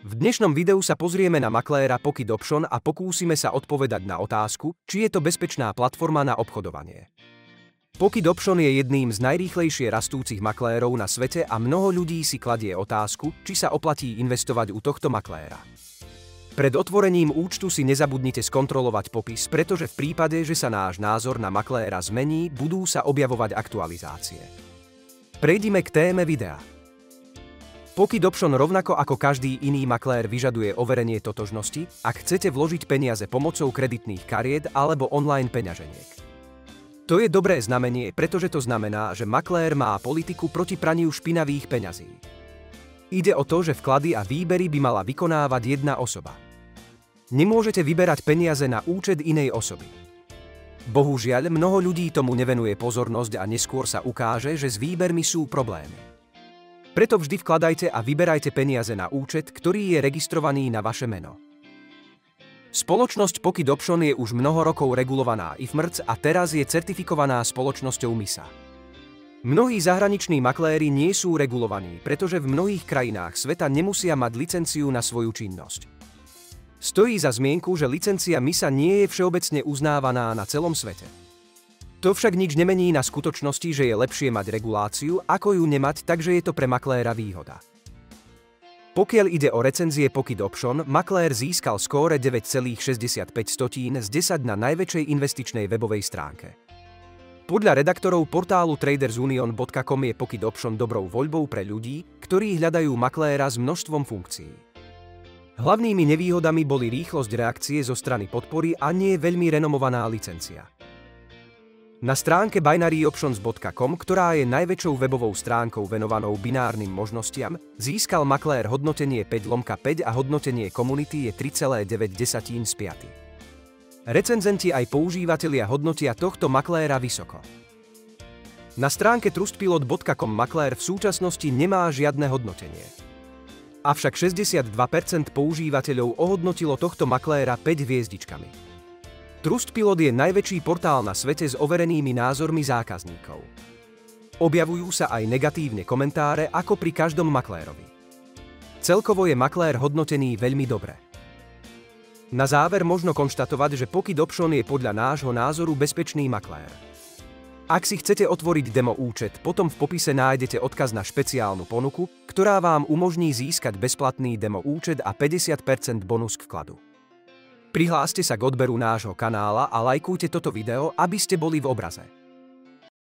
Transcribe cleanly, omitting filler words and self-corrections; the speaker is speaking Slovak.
V dnešnom videu sa pozrieme na makléra Pocket Option a pokúsime sa odpovedať na otázku, či je to bezpečná platforma na obchodovanie. Pocket Option je jedným z najrýchlejšie rastúcich maklérov na svete a mnoho ľudí si kladie otázku, či sa oplatí investovať u tohto makléra. Pred otvorením účtu si nezabudnite skontrolovať popis, pretože v prípade, že sa náš názor na makléra zmení, budú sa objavovať aktualizácie. Prejdime k téme videa. Pocket Option rovnako ako každý iný maklér vyžaduje overenie totožnosti, ak chcete vložiť peniaze pomocou kreditných kariet alebo online peňaženiek. To je dobré znamenie, pretože to znamená, že maklér má politiku proti praniu špinavých peňazí. Ide o to, že vklady a výbery by mala vykonávať jedna osoba. Nemôžete vyberať peniaze na účet inej osoby. Bohužiaľ, mnoho ľudí tomu nevenuje pozornosť a neskôr sa ukáže, že s výbermi sú problémy. Preto vždy vkladajte a vyberajte peniaze na účet, ktorý je registrovaný na vaše meno. Spoločnosť Pocket Option je už mnoho rokov regulovaná IFMRC a teraz je certifikovaná spoločnosťou MISA. Mnohí zahraniční makléri nie sú regulovaní, pretože v mnohých krajinách sveta nemusia mať licenciu na svoju činnosť. Stojí za zmienku, že licencia MISA nie je všeobecne uznávaná na celom svete. To však nič nemení na skutočnosti, že je lepšie mať reguláciu, ako ju nemať, takže je to pre makléra výhoda. Pokiaľ ide o recenzie Pocket Option, maklér získal skóre 9,65 z 10 na najväčšej investičnej webovej stránke. Podľa redaktorov portálu tradersunion.com je Pocket Option dobrou voľbou pre ľudí, ktorí hľadajú makléra s množstvom funkcií. Hlavnými nevýhodami boli rýchlosť reakcie zo strany podpory a nie veľmi renomovaná licencia. Na stránke binaryoptions.com, ktorá je najväčšou webovou stránkou venovanou binárnym možnostiam, získal maklér hodnotenie 5/5 a hodnotenie komunity je 3,9 z 5. Recenzenti aj používatelia hodnotia tohto makléra vysoko. Na stránke trustpilot.com maklér v súčasnosti nemá žiadne hodnotenie. Avšak 62% používateľov ohodnotilo tohto makléra 5 hviezdičkami. Trustpilot je najväčší portál na svete s overenými názormi zákazníkov. Objavujú sa aj negatívne komentáre ako pri každom maklérovi. Celkovo je maklér hodnotený veľmi dobre. Na záver možno konštatovať, že Pocket Option je podľa nášho názoru bezpečný maklér. Ak si chcete otvoriť demo účet, potom v popise nájdete odkaz na špeciálnu ponuku, ktorá vám umožní získať bezplatný demo účet a 50% bonus k vkladu. Prihláste sa k odberu nášho kanála a lajkujte toto video, aby ste boli v obraze.